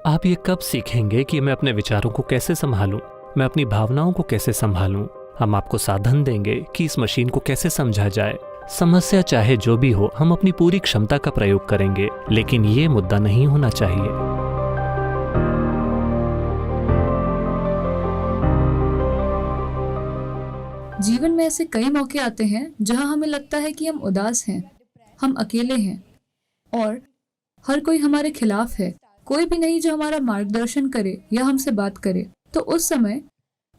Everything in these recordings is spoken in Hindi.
आप ये कब सीखेंगे कि मैं अपने विचारों को कैसे संभालूं, मैं अपनी भावनाओं को कैसे संभालूं? हम आपको साधन देंगे कि इस मशीन को कैसे समझा जाए। समस्या चाहे जो भी हो, हम अपनी पूरी क्षमता का प्रयोग करेंगे, लेकिन ये मुद्दा नहीं होना चाहिए। जीवन में ऐसे कई मौके आते हैं जहां हमें लगता है कि हम उदास हैं, हम अकेले हैं और हर कोई हमारे खिलाफ है। कोई भी नहीं जो हमारा मार्गदर्शन करे या हमसे बात करे। तो उस समय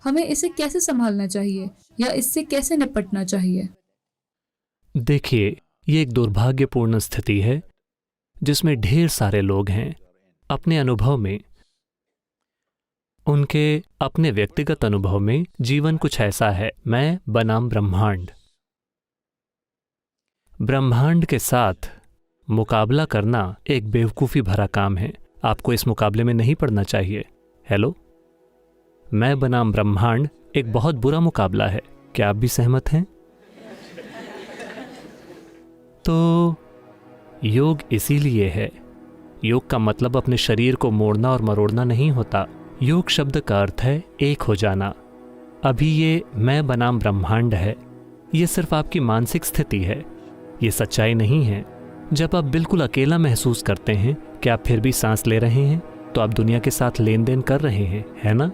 हमें इसे कैसे संभालना चाहिए या इससे कैसे निपटना चाहिए? देखिए, ये एक दुर्भाग्यपूर्ण स्थिति है जिसमें ढेर सारे लोग हैं। अपने अनुभव में, उनके अपने व्यक्तिगत अनुभव में जीवन कुछ ऐसा है, मैं बनाम ब्रह्मांड। ब्रह्मांड के साथ मुकाबला करना एक बेवकूफ़ी भरा काम है। आपको इस मुकाबले में नहीं पड़ना चाहिए। हेलो, मैं बनाम ब्रह्मांड एक बहुत बुरा मुकाबला है। क्या आप भी सहमत हैं? तो योग इसीलिए है। योग का मतलब अपने शरीर को मोड़ना और मरोड़ना नहीं होता। योग शब्द का अर्थ है एक हो जाना। अभी ये मैं बनाम ब्रह्मांड है, ये सिर्फ आपकी मानसिक स्थिति है, ये सच्चाई नहीं है। जब आप बिल्कुल अकेला महसूस करते हैं कि आप फिर भी सांस ले रहे हैं, तो आप दुनिया के साथ लेन देन कर रहे हैं, है ना?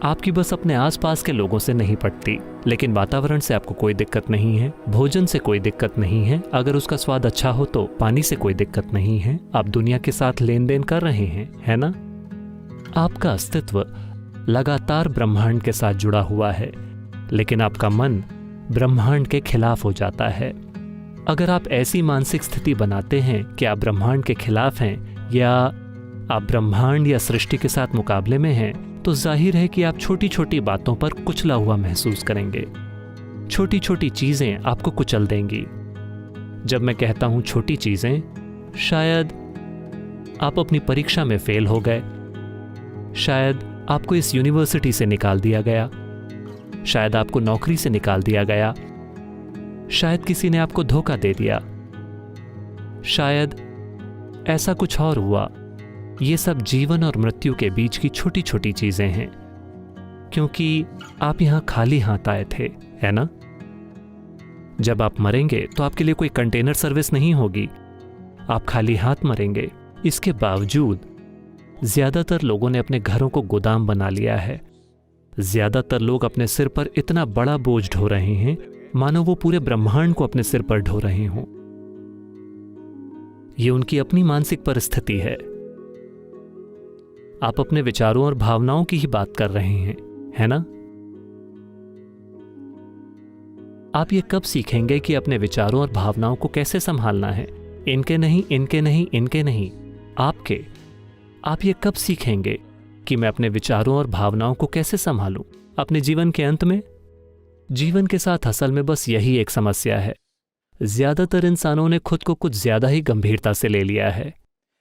आपकी बस अपने आसपास के लोगों से नहीं पड़ती, लेकिन वातावरण से आपको कोई दिक्कत नहीं है, भोजन से कोई दिक्कत नहीं है, अगर उसका स्वाद अच्छा हो तो पानी से कोई दिक्कत नहीं है। आप दुनिया के साथ लेन देन कर रहे हैं, है ना? आपका अस्तित्व लगातार ब्रह्मांड के साथ जुड़ा हुआ है, लेकिन आपका मन ब्रह्मांड के खिलाफ हो जाता है। अगर आप ऐसी मानसिक स्थिति बनाते हैं कि आप ब्रह्मांड के खिलाफ हैं या आप ब्रह्मांड या सृष्टि के साथ मुकाबले में हैं, तो जाहिर है कि आप छोटी छोटी बातों पर कुचला हुआ महसूस करेंगे। छोटी छोटी चीजें आपको कुचल देंगी। जब मैं कहता हूं छोटी चीजें, शायद आप अपनी परीक्षा में फेल हो गए, शायद आपको इस यूनिवर्सिटी से निकाल दिया गया, शायद आपको नौकरी से निकाल दिया गया, शायद किसी ने आपको धोखा दे दिया, शायद ऐसा कुछ और हुआ। ये सब जीवन और मृत्यु के बीच की छोटी छोटी चीजें हैं, क्योंकि आप यहां खाली हाथ आए थे, है ना? जब आप मरेंगे तो आपके लिए कोई कंटेनर सर्विस नहीं होगी, आप खाली हाथ मरेंगे। इसके बावजूद ज्यादातर लोगों ने अपने घरों को गोदाम बना लिया है। ज्यादातर लोग अपने सिर पर इतना बड़ा बोझ ढो रहे हैं मानो वो पूरे ब्रह्मांड को अपने सिर पर ढो रहे हों। ये उनकी अपनी मानसिक परिस्थिति है। आप अपने विचारों और भावनाओं की ही बात कर रहे हैं, है ना? आप ये कब सीखेंगे कि अपने विचारों और भावनाओं को कैसे संभालना है? इनके नहीं, इनके नहीं, इनके नहीं, आपके। आप ये कब सीखेंगे कि मैं अपने विचारों और भावनाओं को कैसे संभालूं अपने जीवन के अंत में? जीवन के साथ असल में बस यही एक समस्या है। ज्यादातर इंसानों ने खुद को कुछ ज्यादा ही गंभीरता से ले लिया है।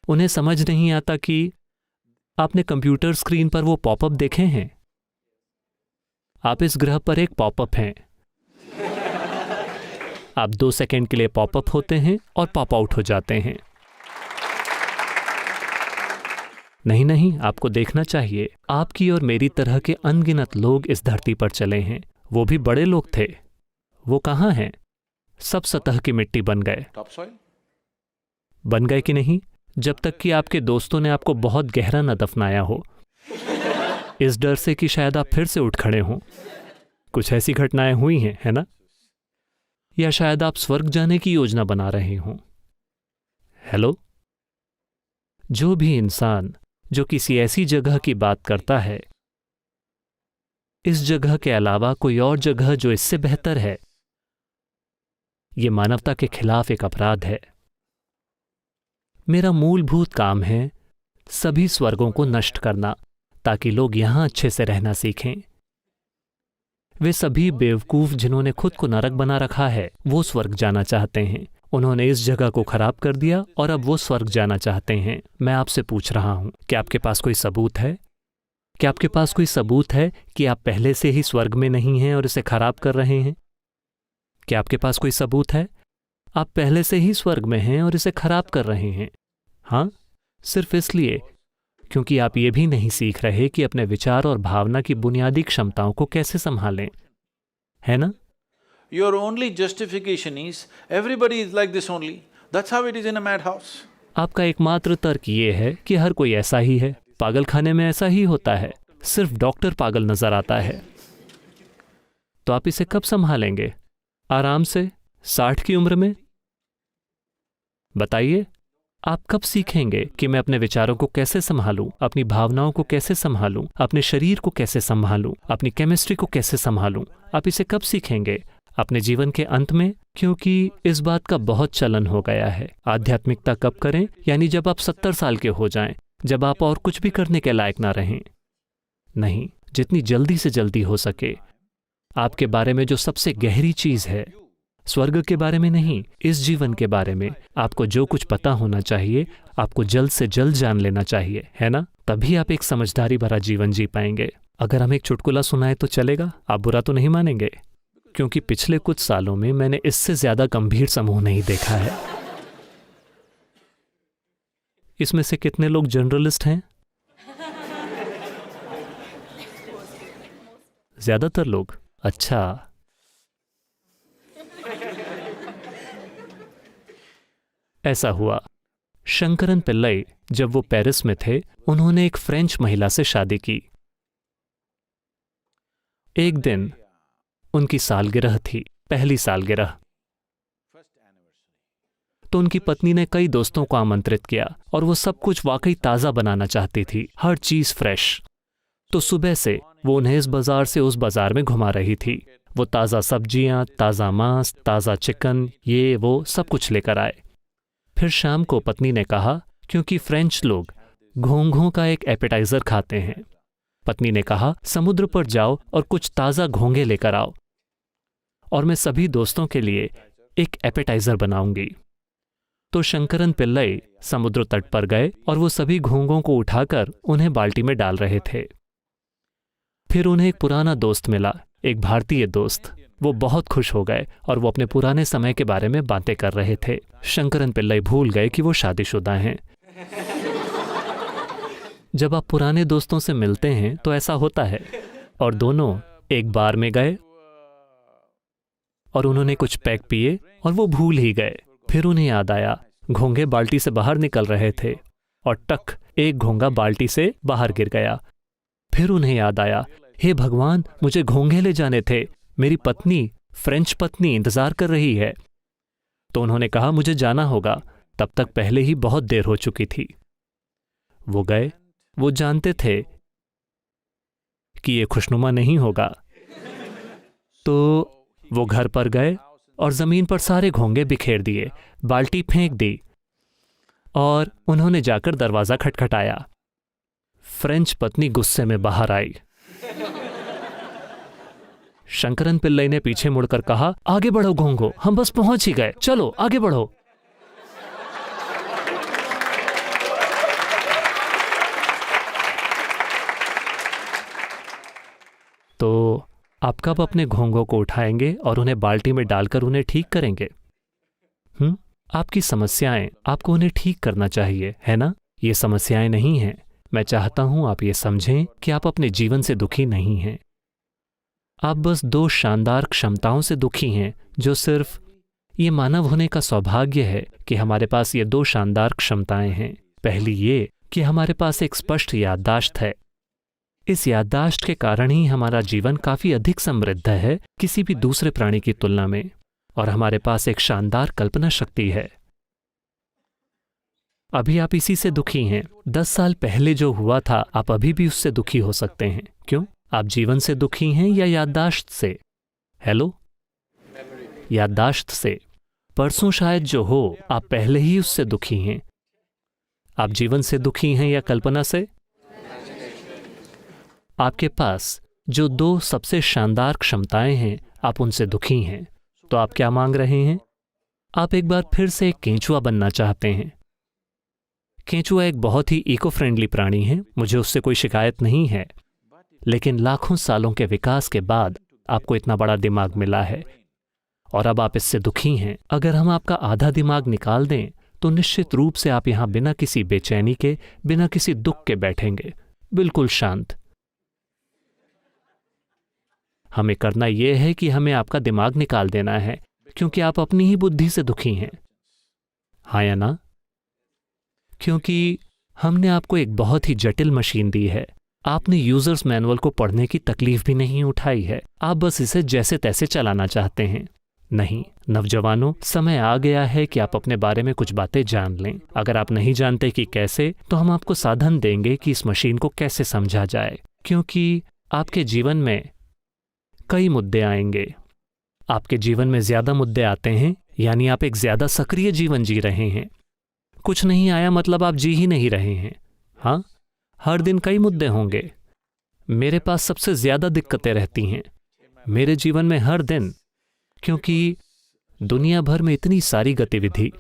उन्हें समझ नहीं आता कि आपने कंप्यूटर स्क्रीन पर वो पॉपअप देखे हैं? आप इस ग्रह पर एक पॉपअप हैं। आप 2 सेकंड के लिए पॉपअप होते हैं और पॉप आउट हो जाते हैं। नहीं नहीं, आपको देखना चाहिए। आपकी और मेरी तरह के अनगिनत लोग इस धरती पर चले हैं। वो भी बड़े लोग थे। वो कहाँ हैं? सब सतह की मिट्टी बन गए। बन गए कि नहीं? जब तक कि आपके दोस्तों ने आपको बहुत गहरा न दफनाया हो, इस डर से कि शायद आप फिर से उठ खड़े हों। कुछ ऐसी घटनाएं हुई हैं, है ना? या शायद आप स्वर्ग जाने की योजना बना रहे हों। हेलो, जो भी इंसान जो किसी ऐसी जगह की बात करता है, इस जगह के अलावा कोई और जगह जो इससे बेहतर है, यह मानवता के खिलाफ एक अपराध है। मेरा मूलभूत काम है सभी स्वर्गों को नष्ट करना, ताकि लोग यहां अच्छे से रहना सीखें। वे सभी बेवकूफ जिन्होंने खुद को नरक बना रखा है, वो स्वर्ग जाना चाहते हैं। उन्होंने इस जगह को खराब कर दिया और अब वो स्वर्ग जाना चाहते हैं। मैं आपसे पूछ रहा हूं, क्या आपके पास कोई सबूत है? क्या आपके पास कोई सबूत है कि आप पहले से ही स्वर्ग में नहीं हैं और इसे खराब कर रहे हैं? क्या आपके पास कोई सबूत है? आप पहले से ही स्वर्ग में हैं और इसे खराब कर रहे हैं। हाँ, सिर्फ इसलिए क्योंकि आप ये भी नहीं सीख रहे कि अपने विचार और भावना की बुनियादी क्षमताओं को कैसे संभालें, है ना? Your only justification is, everybody is like this only. That's how it is in a madhouse. आपका एकमात्र तर्क ये है कि हर कोई ऐसा ही है, पागलखाने में ऐसा ही होता है, सिर्फ डॉक्टर पागल नजर आता है। तो आप इसे कब संभालेंगे? आराम से 60 की उम्र में? बताइए, आप कब सीखेंगे कि मैं अपने विचारों को कैसे संभालूं, अपनी भावनाओं को कैसे संभालूं, अपने शरीर को कैसे संभालूं, अपनी केमिस्ट्री को कैसे संभालूं? आप इसे कब सीखेंगे? अपने जीवन के अंत में? क्योंकि इस बात का बहुत चलन हो गया है। आध्यात्मिकता कब करें? यानी जब आप 70 साल के हो जाएं, जब आप और कुछ भी करने के लायक ना रहें। नहीं, जितनी जल्दी से जल्दी हो सके। आपके बारे में जो सबसे गहरी चीज है, स्वर्ग के बारे में नहीं, इस जीवन के बारे में आपको जो कुछ पता होना चाहिए, आपको जल्द से जल्द जान लेना चाहिए, है ना? तभी आप एक समझदारी भरा जीवन जी पाएंगे। अगर हम एक चुटकुला सुनाए तो चलेगा? आप बुरा तो नहीं मानेंगे? क्योंकि पिछले कुछ सालों में मैंने इससे ज्यादा गंभीर समूह नहीं देखा है। इसमें से कितने लोग जर्नलिस्ट हैं? ज्यादातर लोग। अच्छा, ऐसा हुआ, शंकरन पिल्लई जब वो पेरिस में थे, उन्होंने एक फ्रेंच महिला से शादी की। एक दिन उनकी सालगिरह थी, पहली सालगिरह। तो उनकी पत्नी ने कई दोस्तों को आमंत्रित किया और वो सब कुछ वाकई ताज़ा बनाना चाहती थी, हर चीज़ फ्रेश। तो सुबह से वो उन्हें इस बाजार से उस बाजार में घुमा रही थी। वो ताज़ा सब्जियां, ताज़ा मांस, ताज़ा चिकन, ये वो सब कुछ लेकर आए। फिर शाम को पत्नी ने कहा, क्योंकि फ्रेंच लोग घोंघों का एक एपेटाइजर खाते हैं, पत्नी ने कहा समुद्र पर जाओ और कुछ ताज़ा घोंघे लेकर आओ और मैं सभी दोस्तों के लिए एक एपेटाइजर बनाऊंगी। तो शंकरन पिल्लई समुद्र तट पर गए और वो सभी घोंघों को उठाकर उन्हें बाल्टी में डाल रहे थे। फिर उन्हें एक पुराना दोस्त मिला, एक भारतीय दोस्त। वो बहुत खुश हो गए और वो अपने पुराने समय के बारे में बातें कर रहे थे। शंकरन पिल्लई भूल गए कि वो शादीशुदा हैं। जब आप पुराने दोस्तों से मिलते हैं तो ऐसा होता है। और दोनों एक बार में गए और उन्होंने कुछ पैक पिए और वो भूल ही गए। फिर उन्हें याद आया, घोंघे बाल्टी से बाहर निकल रहे थे और टक, एक घोंघा बाल्टी से बाहर गिर गया। फिर उन्हें याद आया, हे भगवान, मुझे घोंघे ले जाने थे, मेरी पत्नी, फ्रेंच पत्नी इंतजार कर रही है। तो उन्होंने कहा मुझे जाना होगा, तब तक पहले ही बहुत देर हो चुकी थी। वो गए, वो जानते थे कि ये खुशनुमा नहीं होगा। तो वो घर पर गए और जमीन पर सारे घोंघे बिखेर दिए, बाल्टी फेंक दी और उन्होंने जाकर दरवाजा खटखटाया। फ्रेंच पत्नी गुस्से में बाहर आई। शंकरन पिल्लई ने पीछे मुड़कर कहा, आगे बढ़ो घोंघो, हम बस पहुंच ही गए, चलो आगे बढ़ो। तो आप कब अपने घोंघों को उठाएंगे और उन्हें बाल्टी में डालकर उन्हें ठीक करेंगे? आपकी समस्याएं, आपको उन्हें ठीक करना चाहिए, है ना? ये समस्याएं नहीं हैं। मैं चाहता हूं आप ये समझें कि आप अपने जीवन से दुखी नहीं हैं। आप बस दो शानदार क्षमताओं से दुखी हैं, जो सिर्फ ये मानव होने का सौभाग्य है कि हमारे पास ये दो शानदार क्षमताएं हैं। पहली ये कि हमारे पास एक स्पष्ट याददाश्त है। इस याददाश्त के कारण ही हमारा जीवन काफी अधिक समृद्ध है किसी भी दूसरे प्राणी की तुलना में, और हमारे पास एक शानदार कल्पना शक्ति है। अभी आप इसी से दुखी हैं। 10 साल पहले जो हुआ था, आप अभी भी उससे दुखी हो सकते हैं। क्यों? आप जीवन से दुखी हैं या याददाश्त से? हेलो, याददाश्त से। परसों शायद जो हो, आप पहले ही उससे दुखी हैं। आप जीवन से दुखी हैं या कल्पना से? आपके पास जो दो सबसे शानदार क्षमताएं हैं, आप उनसे दुखी हैं। तो आप क्या मांग रहे हैं? आप एक बार फिर से एक केंचुआ बनना चाहते हैं। केंचुआ एक बहुत ही इको फ्रेंडली प्राणी है, मुझे उससे कोई शिकायत नहीं है। लेकिन लाखों सालों के विकास के बाद आपको इतना बड़ा दिमाग मिला है और अब आप इससे दुखी हैं। अगर हम आपका आधा दिमाग निकाल दें तो निश्चित रूप से आप यहां बिना किसी बेचैनी के, बिना किसी दुख के बैठेंगे, बिल्कुल शांत। हमें करना यह है कि हमें आपका दिमाग निकाल देना है, क्योंकि आप अपनी ही बुद्धि से दुखी हैं, हाँ या ना? क्योंकि हमने आपको एक बहुत ही जटिल मशीन दी है। आपने यूजर्स मैनुअल को पढ़ने की तकलीफ भी नहीं उठाई है, आप बस इसे जैसे तैसे चलाना चाहते हैं। नहीं नौजवानों, समय आ गया है कि आप अपने बारे में कुछ बातें जान लें। अगर आप नहीं जानते कि कैसे, तो हम आपको साधन देंगे कि इस मशीन को कैसे समझा जाए, क्योंकि आपके जीवन में कई मुद्दे आएंगे। आपके जीवन में ज्यादा मुद्दे आते हैं, यानी आप एक ज्यादा सक्रिय जीवन जी रहे हैं। कुछ नहीं आया मतलब आप जी ही नहीं रहे हैं। हाँ, हर दिन कई मुद्दे होंगे। मेरे पास सबसे ज्यादा दिक्कतें रहती हैं मेरे जीवन में हर दिन, क्योंकि दुनिया भर में इतनी सारी गतिविधि,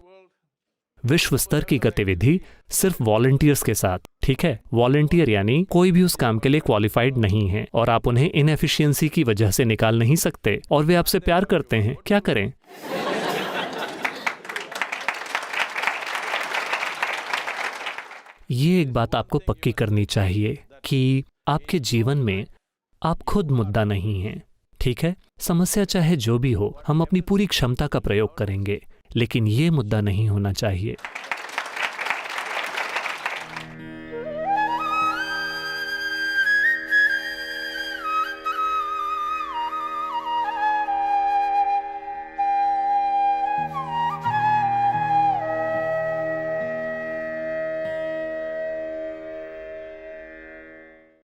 विश्व स्तर की गतिविधि सिर्फ वॉलंटियर्स के साथ। ठीक है, वॉलंटियर यानी कोई भी उस काम के लिए क्वालिफाइड नहीं है और आप उन्हें इनएफिशिएंसी की वजह से निकाल नहीं सकते, और वे आपसे प्यार करते हैं। क्या करें? ये एक बात आपको पक्की करनी चाहिए कि आपके जीवन में आप खुद मुद्दा नहीं हैं। ठीक है, समस्या चाहे जो भी हो, हम अपनी पूरी क्षमता का प्रयोग करेंगे, लेकिन ये मुद्दा नहीं होना चाहिए।